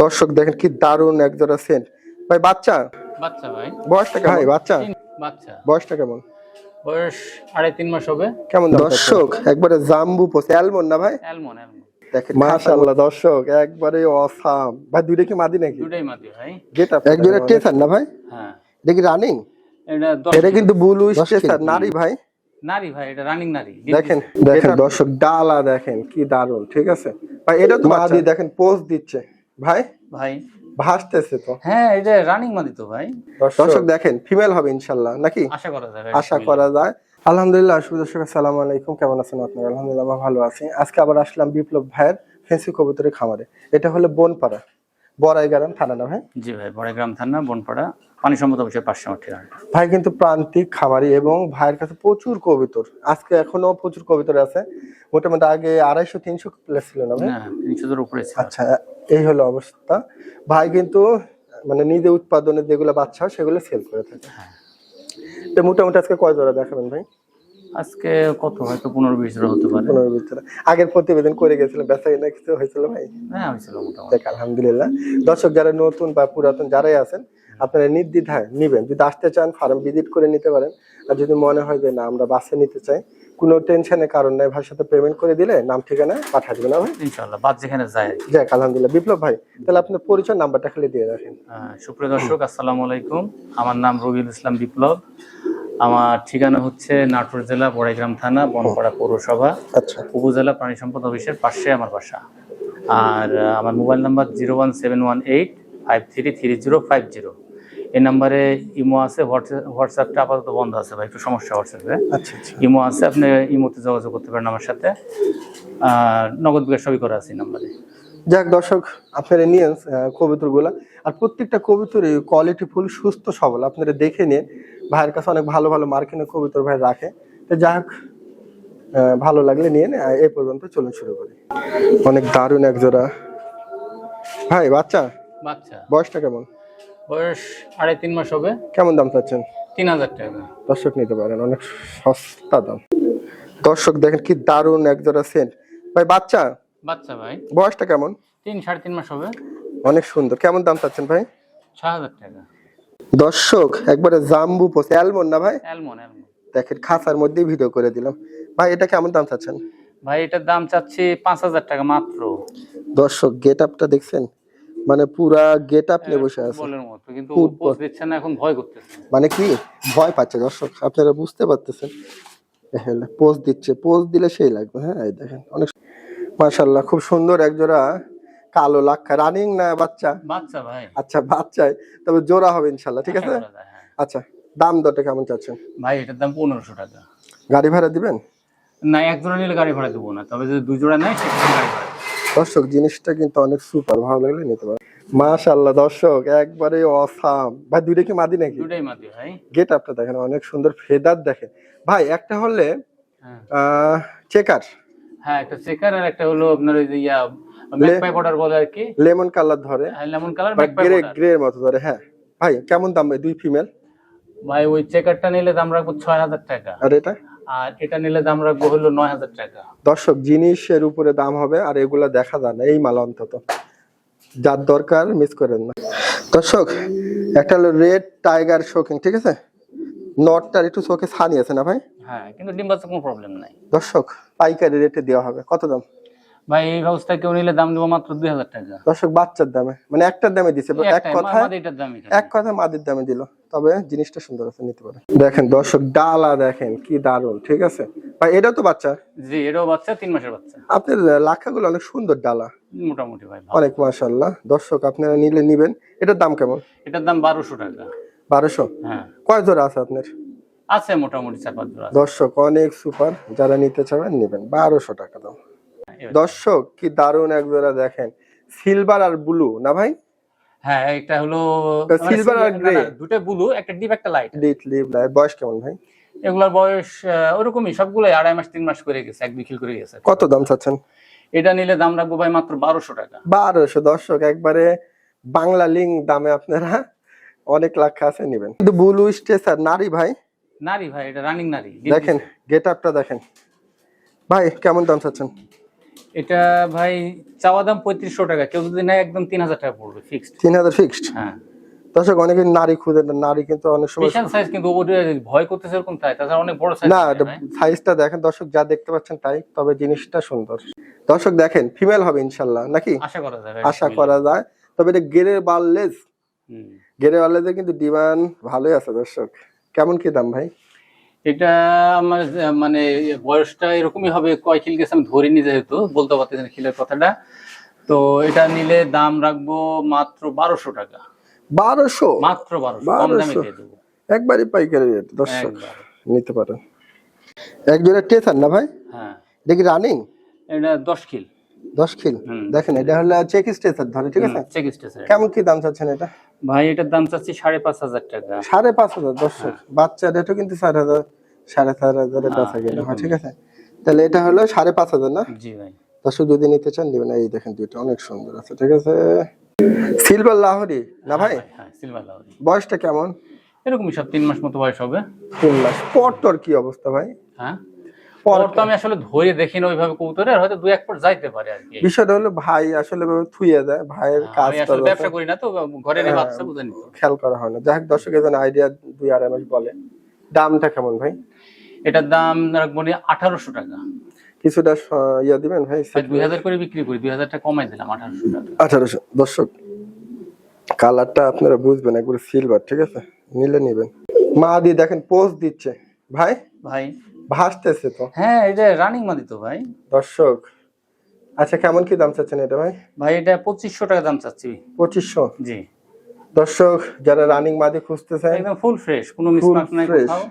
দর্শক দেখেন কি দারুন একজোড়া সেন্ট ভাই। বাচ্চা বাচ্চা ভাই। বয়সটা কেমন? ভাই বাচ্চা বাচ্চা বয়সটা কেমন? বয়স 2.5-3 মাস হবে। কেমন দর্শক একবারে জাম্বু পোস্ট অ্যালমন্ড না ভাই? অ্যালমন। দেখেন মাশাআল্লাহ দর্শক একবারে অসাম ভাই। দুইটা কি মাদি নাকি? দুটাই মাদি ভাই। গেট আপ এক জোড়া টেসার না ভাই? হ্যাঁ। এটা কি রানিং? এটা এটা কিন্তু ব্লু টেসার নারী ভাই। নারী ভাই, এটা রানিং নারী। দেখেন দেখেন দর্শক ডালা দেখেন কি দারুন। ঠিক আছে ভাই, এটা তো মাদি দেখেন পোজ দিচ্ছে ভাই। ভাই ভাসতেছে তো। হ্যাঁ, এটা রানিং মাদি তো ভাই। দর্শক দেখেন ফিমেল হবে ইনশাআল্লাহ নাকি? আশা করা যায়। আলহামদুলিল্লাহ। দর্শক আসসালামু আলাইকুম, কেমন আছেন আপনারা? আলহামদুলিল্লাহ আমরা ভালো আছি। আজকে আবার আসলাম বিপ্লব ভাইয়ের ফেন্সি কবুতরের খামারে। এটা হলো বনপাড়া, বড়াইগ্রাম থানা না ভাই? জি ভাই, বড়াইগ্রাম থানা, বনপাড়া, পানি সম্পদ অফিসের পাশে আমার ঠিকানা। ভাই কিন্তু প্রান্তিক খামারি এবং ভাইয়ের কাছে প্রচুর কবুতর। আজকে এখনো প্রচুর কবুতর আছে। মোটামুটি আগে 250-300 প্লেস ছিল না ভাই? না, 300 এর উপরে ছিল। আচ্ছা, এই হলো অবস্থা। ভাই কিন্তু মানে নিজে উৎপাদনের যেগুলো বাচ্চা সেগুলো সেল করে থাকে। তো মোটামুটি আজকে কয় জোড়া দেখাবেন ভাই? আজকে কত, হয়তো 15-20 জোড়া হতে পারে। 15-20 জোড়া। আগের প্রতিবেদন করে গেছিলাম, বেচা কিনা কিছু হয়েছিল ভাই? হ্যাঁ, হয়েছিল মোটামুটি। দেখ আলহামদুলিল্লাহ। দর্শক যারা নতুন বা পুরাতন যারাই আছেন, আপনারা নির্দ্বিধায় নিবেন। যদি আসতে চান ফার্ম ভিজিট করে নিতে পারেন। আর যদি মনে হয় যে না আমরা বাসে নিতে চাই, কোনো টেনশনের কারণ নাই, ভাইয়ের সাথে পেমেন্ট করে দিলে নাম ঠিকানা পাঠিয়ে দেবেন না ভাই? ইনশাআল্লাহ, বাদ যেখানে যায়। যাক আলহামদুলিল্লাহ। বিপ্লব ভাই তাহলে আপনার পরিচয় নাম্বারটা খালি দিয়ে রাখেন। সুপ্রিয় দর্শক আসসালামু আলাইকুম, আমার নাম রবিউল ইসলাম বিপ্লব। আমার ঠিকানা হচ্ছে নাটোর জেলা, বড়াইগ্রাম থানা, বনপাড়া পৌরসভা, আচ্ছা, উপজেলা প্রাণী সম্পদ অফিসের পাশে আমার বাসা। আর আমার মোবাইল নাম্বার 01718533050। এই নাম্বারে ইমো আছে, হোয়াটসঅ্যাপটা আপাতত বন্ধ আছে ভাই, একটু সমস্যা হোয়াটসঅ্যাপে। আচ্ছা আচ্ছা। ইমো আছে, আপনি ইমোতে যোগাযোগ করতে পারেন আমার সাথে। নগদ বিকাশ সবই করা আছে এই নাম্বারে। যাক দর্শক আপনারা নিয়েন কবুতর গুলা। আর প্রত্যেকটা কবুতরই কোয়ালিটি ফুল, সুস্থ সবল। আপনারা দেখে নিন, ভাইয়ের কাছে অনেক ভালো ভালো মার্কিনের কবুতর ভাই রাখে। তো যাক ভালো লাগলে নিয়ে এই পর্যন্ত চলুন শুরু করি। অনেক দারুণ এক জোড়া ভাই। বাচ্চা বয়সটা কেমন? বয়স 2.5-3 মাস হবে। কেমন দাম চাচ্ছেন? 3000 টাকা। দর্শক নিতে পারেন, অনেক সস্তা দাম। দর্শক দেখেন কি দারুণ এক জোড়া সেন্ট ভাই। বাচ্চা ভাই। বয়সটা কেমন? 3-3.5 মাস হবে। অনেক সুন্দর। কেমন দাম চাচ্ছেন ভাই? 6000 টাকা। দর্শক একবারে জাম্বু পোস্ট অ্যালমন্ড না ভাই? অ্যালমন। দেখেন খাঁচার মধ্যেই ভিডিও করে দিলাম ভাই। এটা কেমন দাম চাচ্ছেন ভাই? এটার দাম চাচ্ছি 5000 টাকা মাত্র। দর্শক গেট আপটা দেখছেন, মানে পুরা গেট আপ নিয়ে বসে আছে বলের মতো, কিন্তু পোস্ট দিচ্ছে না, এখন ভয় করতেছে। মানে কি ভয় পাচ্ছে দর্শক, আপনারা বুঝতে পারতেছেন। পোস্ট দিচ্ছে, পোস্ট দিলে সেই লাগবে। হ্যাঁ এই দেখেন অনেক মাশাআল্লাহ, খুব সুন্দর এক জোড়া কালো লাক্ষা। রানিং না বাচ্চা? বাচ্চা ভাই। আচ্ছা বাচ্চায়, তবে জোড়া হবে ইনশাআল্লাহ। ঠিক আছে। আচ্ছা দাম দরটা কেমন চাচ্ছেন ভাই? এটার দাম 1500 টাকা। গাড়ি ভাড়া দিবেন? না, এক জোড়া নিলে গাড়ি ভাড়া দেবো না, তবে যদি 2 জোড়া নেয় সেক্ষেত্রে গাড়ি ভাড়া দেবো। দর্শক জিনিসটা কিন্তু অনেক সুপার, ভালো লাগলে নিতে পারেন। মাশাআল্লাহ দর্শক একবারে অসাম ভাই। দুইটা কি মাদি নাকি? দুটাই মাদি ভাই। গেট আপটা দেখেন, অনেক সুন্দর ফেদার দেখেন ভাই। একটা হলে চেকার, হ্যাঁ একটা চেকার, আর একটা হলো আপনার ওই যে ম্যাকপাই বর্ডার বলে আর কি, লেমন কালার ধরে। হ্যাঁ লেমন কালার, গ্রে গ্রে এর মতো ধরে। হ্যাঁ ভাই কেমন দাম দুই ফিমেল? ভাই ওই চেকারটা নিলে দাম রাখবো 6000 টাকা, আর এটা? আর এটা নিলে দাম রাখবো হলো 9000 টাকা। দর্শক জিনিসের উপরে দাম হবে, আর এগুলা দেখা যায় না এই মাল। অন্তত যার দরকার মিস করেন না। দর্শক একটা হলো রেড টাইগার শোকিং, ঠিক আছে। নটটার একটু চোখে ছানি আছে না ভাই? হ্যাঁ, কিন্তু ডিম বাচ্চা কোনো প্রবলেম নাই। দর্শক পাইকারি রেটে দেওয়া হবে। কত দাম ভাই? এই ব্যবস্থা কেউ নিলে দাম দেবো মাত্র 2000 টাকা। দর্শক বাচ্চার দামে, মানে একটার দামে দিছে। এক কথা মাদির দামে দিল, তবে জিনিসটা সুন্দর আছে, নিতে পারে। দেখেন দর্শক ডালা দেখেন কি দারুন। ঠিক আছে ভাই, এটাও তো বাচ্চা? জি, এটাও বাচ্চা, 3 মাসের বাচ্চা। আপনার লাখাগুলো অনেক সুন্দর ডালা, মোটামুটি ভাই অনেক মাশাআল্লাহ। দর্শক আপনারা নিলে নিবেন। এটার দাম কেমন? এটার দাম 1200 টাকা। 1200? হ্যাঁ। কয় জোড়া আছে আপনার? আছে মোটামুটি 4-5 জোড়া। দর্শক অনেক সুপার, যারা নিতে চাবেন নিবেন। 1200 টাকা দাম। দর্শক কি দারুন এক জোড়া দেখেন, সিলভার আর ব্লু না ভাই? হ্যাঁ, এটা হলো সিলভার আর গ্রে, দুটো ব্লু, একটা ডিপ একটা লাইট। বয়স কেমন ভাই? এগুলার বয়স ওরকমই সবগুলাই 2.5 মাস 3 মাস করে গেছে, 1-2 খিল করে গেছে। কত দাম চাচ্ছেন? এটা নিলে দাম রাখবো ভাই মাত্র 1200 টাকা। 1200? দর্শক একবারে বাংলা লিঙ্ক দামে আপনারা অনেক লাখ আছে নিবেন। কিন্তু ব্লু স্টেসার নারী ভাই? নারী ভাই, এটা রানিং নারী। দেখেন গেট আপটা দেখেন ভাই। কেমন দাম চাচ্ছেন? এটা ভাই চাওয়া দাম 3500 টাকা, কেউ যদি নেয় একদম 3000 টাকা পড়বে ফিক্সড। 3000 ফিক্সড। হ্যাঁ দর্শক অনেকে নারী খুঁজে, নারী কিন্তু অনেক সময় বিশাল সাইজ, কিন্তু ওটা ভয় করতেছে এরকম তাই, তাছাড়া অনেক বড় সাইজ না, সাইজটা দেখেন দর্শক, যা দেখতে পাচ্ছেন তাই, তবে জিনিসটা সুন্দর। দর্শক দেখেন ফিমেল হবে ইনশাল্লাহ নাকি? আশা করা যায়, আশা করা যায়। তবে এটা গেরের বারলেস, হুম। গেরের বারলেসের কিন্তু ডিমান্ড ভালোই আছে দর্শক। কেমন কি দাম ভাই? এটা আমার মানে বয়সটা এরকমই হবে, কয় খিল গেছে আমি ধরিনি যেহেতু বলতে পারতেছি না খিলের কথাটা। তো এটা নিলে দাম রাখবো মাত্র 1200 টাকা। 1200? মাত্র 1200, কম দামে দিয়ে দেবো একবারই পাইকারি রেট দর্শক, একবার। নিতে পারেন। এক জোড়া টেসার না ভাই? হ্যাঁ দেখি রানিং। এটা 10 খিল। 10 খিল। দেখেন এটা হলো চেক স্টেসার ধরে, ঠিক আছে? Check station. কেমন কি দাম চাচ্ছেন এটা? ভাই এটার দাম চাচ্ছি 5500 টাকা। 5500 দর্শক। বাচ্চা রেটও কিন্তু 4000 4500 এর কাছে গেল, ঠিক আছে? তাহলে এটা হলো 5500 না? জি ভাই। দর্শক যদি নিতে চান নেবেন। এই দেখেন দুটো অনেক সুন্দর আছে, ঠিক আছে? সিলভার লাহোরি না ভাই? হ্যাঁ সিলভার লাহোরি। বয়সটা কেমন? এরকমই সব 3 মাস মতো বয়স হবে। 3 মাস। পরটর কি অবস্থা ভাই? হ্যাঁ পর তো আমি আসলে ধরে দেখি না ওইভাবে কবুতরের, হয়তো 2-1 পর যাইতে পারে আর কি। বিষয়টা হলো ভাই আসলে থুইয়ে দেয়, ভাইয়ের কাজ আমি আসলে ব্যবসা করি না তো, ঘরে নিয়ে বাচ্চা বুঝেনি তো। খেয়াল করা হয় না। যাই হোক দর্শক এজন আইডিয়া 2-2.5 মাস বলে। দামটা কেমন ভাই? এটার দাম রাখবো 1800 টাকা। কিছুটা ইয়া দিবেন ভাই? 2000 করে বিক্রি করি, 2000 টাকা কমাই দিলাম 1800 টাকা। 1800 দর্শক। কালারটা আপনারা বুঝবেন, একবারে সিলভার, ঠিক আছে? নিলে নিবেন। মা দি দেখেন পোজ দিচ্ছে ভাই, ভাই ভাসতেছে তো। হ্যাঁ এটা রানিং মাদি তো ভাই। দর্শক আচ্ছা কেমন কি দাম চাচ্ছেন এটা ভাই? ভাই এটা 2500 টাকা দাম চাচ্ছি। 2500? জি। দর্শক যারা রানিং মাদি খুঁজতেছেন, একদম ফুল ফ্রেশ, কোনো মিসমার্ক নাই কোথাও।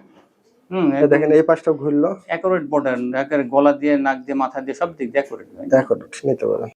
দেখেন এই পাশটা ঘুরলো, অ্যাকুরেট বর্ডার, একেবারে গলা দিয়ে নাক দিয়ে মাথা দিয়ে সব দিক দিয়ে অ্যাকুরেট ভাই। দেখো নিতে পারেন।